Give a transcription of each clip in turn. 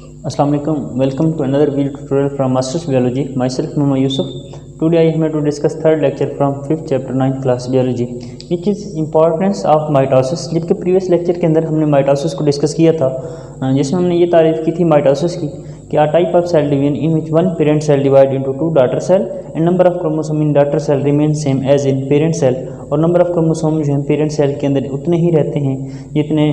Assalamu alaikum. Welcome to another video tutorial from Masters Biology. Myself Muhammad Yusuf. Today I am here to discuss third lecture from 5th chapter 9th class biology, which is importance of mitosis. जबकि previous lecture के अंदर हमने mitosis को discuss किया था, जिसमें हमने ये तारीफ की थी माइटोसिस की कि a type of cell division in which one parent cell divide into two daughter cell and number of chromosome in daughter cell remains same as in parent cell, और नंबर ऑफ क्रोमोसोम जो हैं parent cell के अंदर उतने ही रहते हैं जितने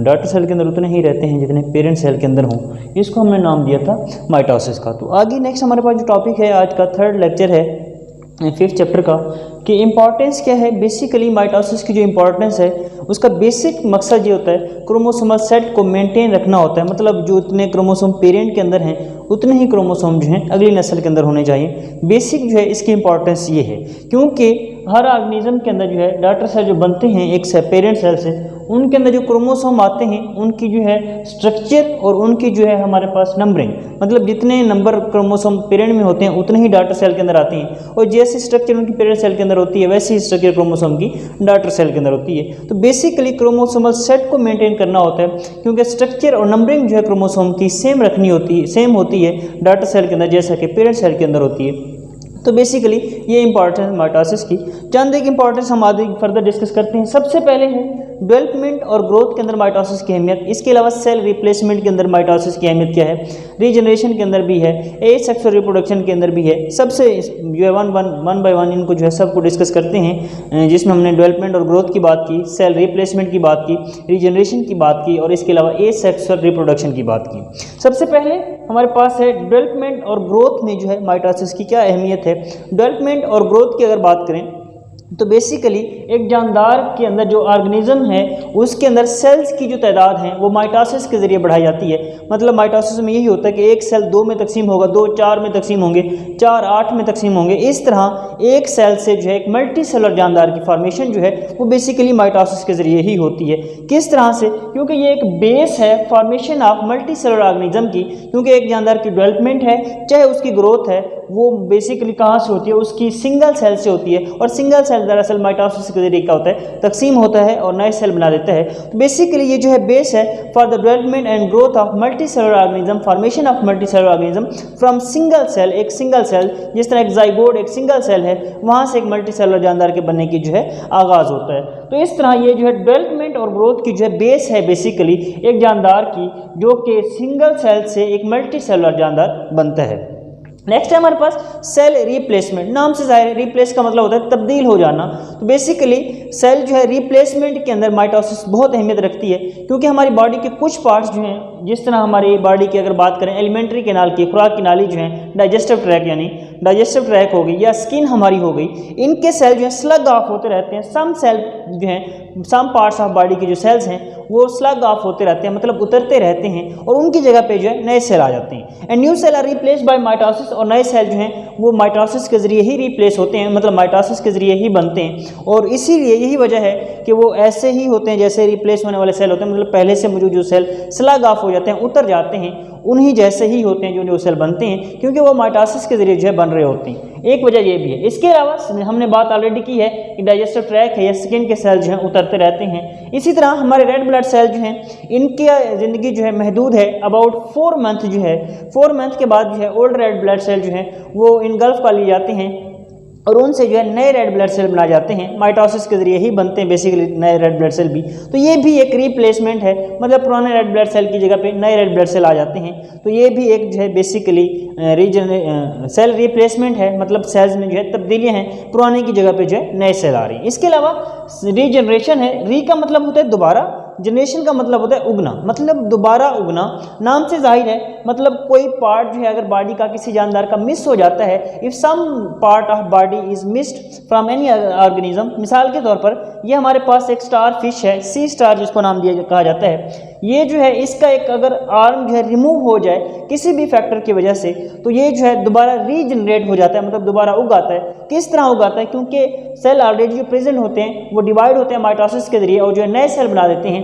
daughter cell के अंदर उतने ही रहते हैं जितने पेरेंट सेल के अंदर हों। इसको हमने नाम दिया था माइटोसिस का। तो आगे नेक्स्ट हमारे पास जो टॉपिक है आज का थर्ड लेक्चर है 5th चैप्टर का कि इम्पॉर्टेंस क्या है। बेसिकली माइटोसिस की जो इम्पॉर्टेंस है उसका बेसिक मकसद ये होता है क्रोमोसोमल सेट को मेंटेन रखना होता है। मतलब जो इतने क्रोमोसोम पेरेंट के अंदर हैं उतने ही क्रोमोसोम जो हैं अगली नस्ल के अंदर होने चाहिए। बेसिक जो है इसकी इम्पॉर्टेंस ये है क्योंकि हर ऑर्गेनिज्म के अंदर जो है डॉटर सेल जो बनते हैं एक पेरेंट सेल से, उनके अंदर जो क्रोमोसोम आते हैं उनकी जो है स्ट्रक्चर और उनकी जो है हमारे पास नंबरिंग, मतलब जितने नंबर क्रोमोसोम पेरेंट में होते हैं उतने ही डॉटर सेल के अंदर आते हैं, और जैसी स्ट्रक्चर उनकी पेरेंट सेल के अंदर होती है वैसी स्ट्रक्चर क्रोमोसोम की डॉटर सेल के अंदर होती है। तो बेसिकली क्रोमोसोमल सेट को मेंटेन करना होता है क्योंकि स्ट्रक्चर और नंबरिंग जो है क्रोमोसोम की सेम होती है डॉटर सेल के अंदर जैसा कि पेरेंट सेल के अंदर होती है। तो बेसिकली ये इंपॉर्टेंस माइटोसिस की। चंद एक इंपॉर्टेंस हम आगे फर्दर डिस्कस करते हैं। सबसे पहले है डेवलपमेंट और ग्रोथ के अंदर माइटोसिस की अहमियत। इसके अलावा सेल रिप्लेसमेंट के अंदर माइटोसिस की अहमियत क्या है, रीजनरेशन के अंदर भी है, एसेक्सुअल रिप्रोडक्शन के अंदर भी है। सबसे जो है वन बाय वन इनको जो है सबको डिस्कस करते हैं, जिसमें हमने डेवलपमेंट और ग्रोथ की बात की, सेल रिप्लेसमेंट की बात की, रीजनरेशन की बात की और इसके अलावा एसेक्सुअल रिप्रोडक्शन की बात की। सबसे पहले हमारे पास है डेवलपमेंट और ग्रोथ में जो है माइटोसिस की क्या अहमियत है। डेवलपमेंट और ग्रोथ की अगर बात करें तो बेसिकली एक जानदार के अंदर जो ऑर्गेनिज्म है उसके अंदर सेल्स की जो तादाद है वो माइटोसिस के ज़रिए बढ़ाई जाती है। मतलब माइटोसिस में यही होता है कि एक सेल 2 में तकसीम होगा, 2 4 में तकसीम होंगे, 4 8 में तकसीम होंगे। इस तरह एक सेल से जो है एक मल्टी सेलर जानदार की फॉर्मेशन जो है वो बेसिकली माइटोसिस के ज़रिए ही होती है। किस तरह से? क्योंकि ये एक बेस है formation of multicellular organism की। क्योंकि एक जानदार की डेवलपमेंट है चाहे उसकी ग्रोथ है वो बेसिकली कहाँ से होती है, उसकी सिंगल सेल से होती है, और सिंगल सेल दरअसल माइटोसिस के जरिए क्या होता है, तकसीम होता है और नए सेल बना देता है। तो बेसिकली ये जो है बेस है for the development and growth of multicellular organism, formation of multicellular organism from single cell. एक सिंगल सेल, जिस तरह एक जाइगोट एक सिंगल सेल है, वहाँ से एक मल्टी सेलर जानदार के बनने की जो है आगाज़ होता है। तो इस तरह ये जो है डेवलपमेंट और ग्रोथ की जो है बेस है बेसिकली एक जानदार की, जो कि सिंगल सेल से एक मल्टी सेलर जानदार बनता है। नेक्स्ट है हमारे पास सेल रिप्लेसमेंट। नाम से जाहिर है रिप्लेस का मतलब होता है तब्दील हो जाना। तो बेसिकली सेल जो है रिप्लेसमेंट के अंदर माइटोसिस बहुत अहमियत रखती है क्योंकि हमारी बॉडी के कुछ पार्ट्स जो हैं, जिस तरह हमारी बॉडी की अगर बात करें एलिमेंट्री कैनाल की, खुराक की नाली जो है, डाइजेस्टिव ट्रैक यानी डाइजेस्टिव ट्रैक हो गई या स्किन हमारी हो गई, इनके सेल जो है स्लग ऑफ होते रहते हैं। सम सेल जो हैं, सम पार्ट्स ऑफ बॉडी के जो सेल्स हैं वो स्लग ऑफ होते रहते हैं, मतलब उतरते रहते हैं, और उनकी जगह पे जो है नए सेल आ जाते हैं। And new cell are replaced by mitosis, और नए सेल जो हैं वो माइटोसिस के जरिए ही रिप्लेस होते हैं, मतलब माइटोसिस के जरिए ही बनते हैं। और इसीलिए यही वजह है कि वो ऐसे ही होते हैं जैसे रिप्लेस होने वाले सेल होते हैं, मतलब पहले से मौजूद जो सेल स्लग ऑफ हो जाते हैं, उतर जाते हैं, उन्हीं जैसे ही होते हैं जो सेल बनते हैं क्योंकि वो माइटोसिस के जरिए जो है बन रहे होते हैं। एक वजह ये भी है। इसके अलावा हमने बात ऑलरेडी की है कि डाइजेस्टिव ट्रैक है या स्किन के सेल जो हैं उतरते रहते हैं। इसी तरह हमारे रेड ब्लड सेल जो हैं इनकी ज़िंदगी जो है महदूद है अबाउट 4 मंथ जो है। 4 मंथ के बाद जो है ओल्ड रेड ब्लड सेल जो हैं वो इनगल्फ कर लिए जाते हैं और उनसे जो है नए रेड ब्लड सेल बनाए जाते हैं। माइटोसिस के जरिए ही बनते हैं बेसिकली नए रेड ब्लड सेल भी। तो ये भी एक रिप्लेसमेंट है, मतलब पुराने रेड ब्लड सेल की जगह पे नए रेड ब्लड सेल आ जाते हैं। तो ये भी एक जो है बेसिकली सेल रिप्लेसमेंट है, मतलब सेल्स में जो है तब्दीलियाँ हैं, पुराने की जगह पे जो है नए सेल आ रही हैं। इसके अलावा रीजनरेशन है। री का मतलब होता है दोबारा, जनरेशन का मतलब होता है उगना, मतलब दोबारा उगना। नाम से जाहिर है, मतलब कोई पार्ट जो है अगर बॉडी का किसी जानदार का मिस हो जाता है, if some part of body is missed from any organism, मिसाल के तौर पर ये हमारे पास एक स्टार फिश है, सी स्टार जिसको नाम कहा जाता है। ये जो है इसका एक अगर आर्म जो है रिमूव हो जाए किसी भी फैक्टर की वजह से, तो ये जो है दोबारा रीजनरेट हो जाता है, मतलब दोबारा उगाता है। किस तरह उगाता है? क्योंकि सेल ऑलरेडी जो प्रेजेंट होते हैं वो डिवाइड होते हैं माइटोसिस के जरिए और जो है नए सेल बना देते हैं।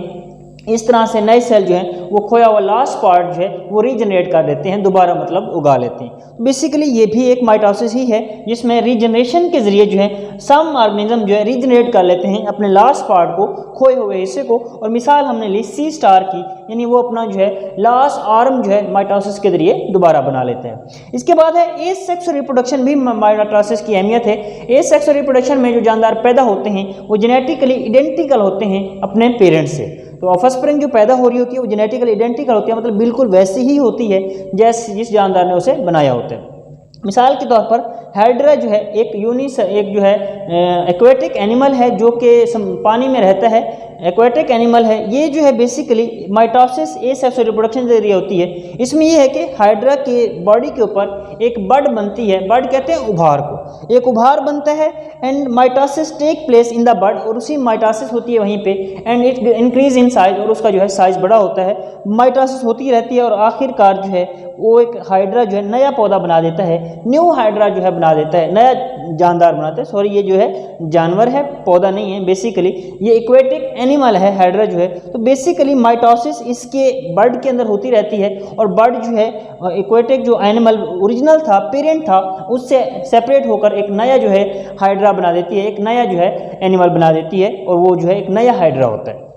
इस तरह से नए सेल जो हैं वो खोया हुआ लास्ट पार्ट जो है वो रीजनरेट कर देते हैं, दोबारा मतलब उगा लेते हैं। बेसिकली ये भी एक माइटोसिस ही है जिसमें रीजनरेशन के ज़रिए जो है सम ऑर्गेनिज्म जो है रीजनरेट कर लेते हैं अपने लास्ट पार्ट को, खोए हुए हिस्से को। और मिसाल हमने ली सी स्टार की, यानी वो अपना जो है लास्ट आर्म जो है माइटोसिस के ज़रिए दोबारा बना लेते हैं। इसके बाद है एसेक्सुअल रिप्रोडक्शन भी माइटोसिस की अहमियत है। एसेक्सुअल रिप्रोडक्शन में जो जानदार पैदा होते हैं वो जेनेटिकली आइडेंटिकल होते हैं अपने पेरेंट्स से। तो ऑफस्प्रिंग जो पैदा हो रही होती है वो जेनेटिकली आइडेंटिकल होती है, मतलब बिल्कुल वैसी ही होती है जैसे जिस जानदार ने उसे बनाया होता है। मिसाल के तौर पर हाइड्रा जो है एक जो है एक्वेटिक एनिमल है जो कि पानी में रहता है, एक्वेटिक एनिमल है। ये जो है बेसिकली माइटोसिस एसेक्सुअल रिप्रोडक्शन के जरिए होती है। इसमें ये है कि हाइड्रा के बॉडी के ऊपर एक बड बनती है, बड कहते हैं उभार को, एक उभार बनता है and mitosis take place in the bud, और उसी माइटोसिस होती है वहीं पे and it increase in size, और उसका जो है साइज बड़ा होता है, माइटोसिस होती रहती है और आखिरकार जो है वो एक हाइड्रा जो है नया पौधा बना देता है, न्यू हाइड्रा जो है बना देता है, नया जानदार बनाता है। सॉरी, ये जो है जानवर है, पौधा नहीं है, बेसिकली ये एक्वेटिक एनिमल है हाइड्रा जो है। तो बेसिकली माइटोसिस इसके बर्ड के अंदर होती रहती है और बर्ड जो है एक्वेटिक जो एनिमल ओरिजिनल था, पेरेंट था, उससे सेपरेट होकर एक नया जो है हाइड्रा बना देती है, एक नया जो है एनिमल बना देती है और वो जो है एक नया हाइड्रा होता है।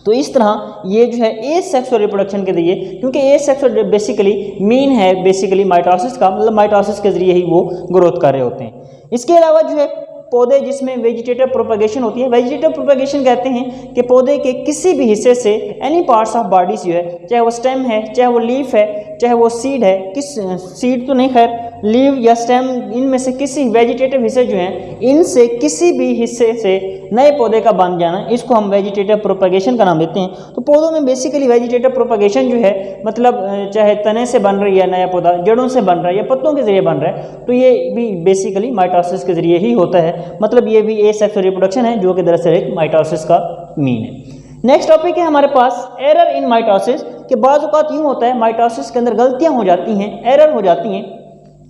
तो इस तरह ये जो है एसेक्सुअल रिप्रोडक्शन के जरिए, क्योंकि एसेक्सुअल बेसिकली मीन है बेसिकली माइटोसिस का, मतलब माइटोसिस के जरिए ही वो ग्रोथ कर रहे होते हैं। इसके अलावा जो है पौधे जिसमें वेजिटेटिव प्रोपगेशन होती है, वेजिटेटिव प्रोपगेशन कहते हैं कि पौधे के किसी भी हिस्से से एनी पार्ट्स ऑफ बॉडी जो है, चाहे वो स्टेम है, चाहे वो लीफ है, चाहे वो सीड है, किस सीड तो नहीं खैर, लीव या स्टेम, इनमें से किसी वेजिटेटिव हिस्से जो हैं, इनसे किसी भी हिस्से से नए पौधे का बन जाना, इसको हम वेजिटेटिव प्रोपगेशन का नाम देते हैं। तो पौधों में बेसिकली वेजिटेटिव प्रोपगेशन जो है मतलब चाहे तने से बन रही है नया पौधा, जड़ों से बन रहा है या पत्तों के जरिए बन रहा है, तो ये भी बेसिकली माइटोसिस के जरिए ही होता है। मतलब ये भी एसेक्सुअल रिप्रोडक्शन है जो कि दरअसल एक माइटोसिस का मीन है। नेक्स्ट टॉपिक है हमारे पास एरर इन माइटोसिस, के बाज़ औक़ात यूँ होता है माइटोसिस के अंदर गलतियाँ हो जाती हैं, एरर हो जाती हैं।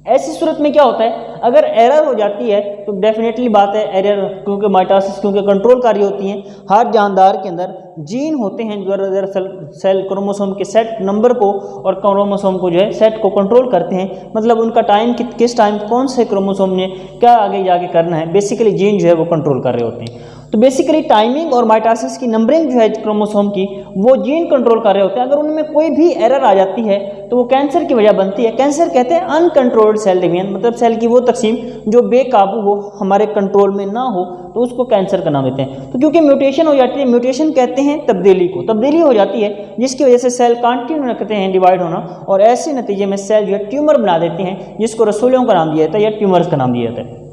ऐसी सूरत में क्या होता है, अगर एरर हो जाती है तो डेफिनेटली बात है एरर, क्योंकि माइटोसिस क्योंकि कंट्रोलकारी होती हैं, हर जानदार के अंदर जीन होते हैं जो दरअसल सेल क्रोमोसोम के सेट नंबर को और क्रोमोसोम को जो है सेट को कंट्रोल करते हैं, मतलब उनका टाइम किस टाइम कौन से क्रोमोसोम ने क्या आगे जाके करना है, बेसिकली जीन जो है वो कंट्रोल कर रहे होते हैं। तो बेसिकली टाइमिंग और माइटोसिस की नंबरिंग जो है क्रोमोसोम की वो जीन कंट्रोल कर रहे होते हैं। अगर उनमें कोई भी एरर आ जाती है तो वो कैंसर की वजह बनती है। कैंसर कहते हैं अनकंट्रोल्ड सेल डिवीजन, मतलब सेल की वो तकसीम जो बेकाबू हो, हमारे कंट्रोल में ना हो, तो उसको कैंसर का नाम देते हैं। तो क्योंकि म्यूटेशन हो जाती है, म्यूटेशन कहते हैं तब्दीली को, तब्दीली हो जाती है जिसकी वजह से सेल कंटिन्यू रखते हैं डिवाइड होना, और ऐसे नतीजे में सेल जो है ट्यूमर बना देते हैं, जिसको रसूलियों का नाम दिया जाता है या ट्यूमर्स का नाम दिया जाता है।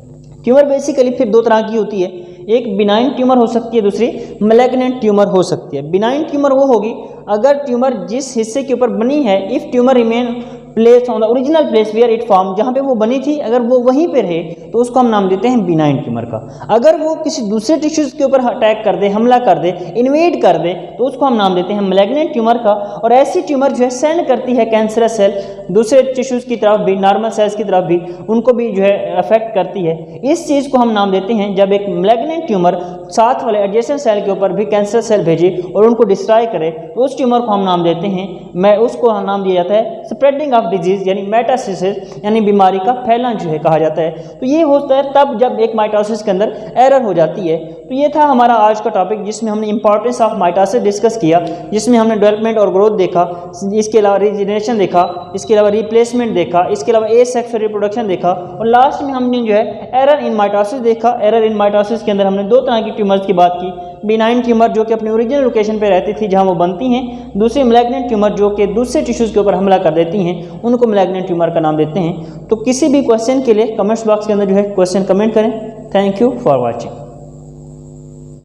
ट्यूमर बेसिकली फिर दो तरह की होती है, एक बिनाइन ट्यूमर हो सकती है, दूसरी मैलिग्नेंट ट्यूमर हो सकती है। बिनाइन ट्यूमर वो होगी अगर ट्यूमर जिस हिस्से के ऊपर बनी है, if tumour remain place on the original place where it form, जहाँ पे वो बनी थी अगर वो वहीं पर रहे तो उसको हम नाम देते हैं बिनाइन ट्यूमर का। अगर वो किसी दूसरे टिश्यूज़ के ऊपर अटैक कर दे, हमला कर दे, इन्वेड कर दे, तो उसको हम नाम देते हैं मैलिग्नेंट ट्यूमर का। और ऐसी ट्यूमर जो है सेंड करती है कैंसरस सेल दूसरे टिश्यूज़ की तरफ भी, नॉर्मल सेल्स की तरफ भी, उनको भी जो है अफेक्ट करती है। इस चीज़ को हम नाम देते हैं जब एक मैलिग्नेंट ट्यूमर साथ वाले एडजेसेंट सेल के ऊपर भी कैंसर सेल भेजे और उनको डिस्ट्रॉय करे, तो उस ट्यूमर को हम नाम देते हैं, उसको नाम दिया जाता है स्प्रेडिंग ऑफ डिजीज, यानी मेटास्टेसिस, यानी बीमारी का फैलना जो है कहा जाता है। तो ये होता है तब जब एक माइटोसिस के अंदर एरर हो जाती है। तो ये था हमारा आज का टॉपिक जिसमें हमने इंपॉर्टेंस ऑफ माइटोसिस डिस्कस किया, जिसमें हमने डेवलपमेंट और ग्रोथ देखा, इसके अलावा रीजनरेशन देखा, इसके अलावा रिप्लेसमेंट देखा, इसके अलावा एसेक्सुअल रिप्रोडक्शन देखा, और लास्ट में हमने जो है एरर इन माइटोसिस देखा। एरर इन माइटोसिस के अंदर हमने दो तरह की ट्यूमर्स की बात की, बिनाइन ट्यूमर जो कि अपनी ओरिजिनल लोकेशन पे रहती थी जहां वो बनती हैं, दूसरी मैलिग्नेंट ट्यूमर जो कि दूसरे टिश्यूज़ के ऊपर हमला कर देती हैं, उनको मैलिग्नेंट ट्यूमर का नाम देते हैं। तो किसी भी क्वेश्चन के लिए कमेंट्स बॉक्स के अंदर जो है क्वेश्चन कमेंट करें। Thank you for watching.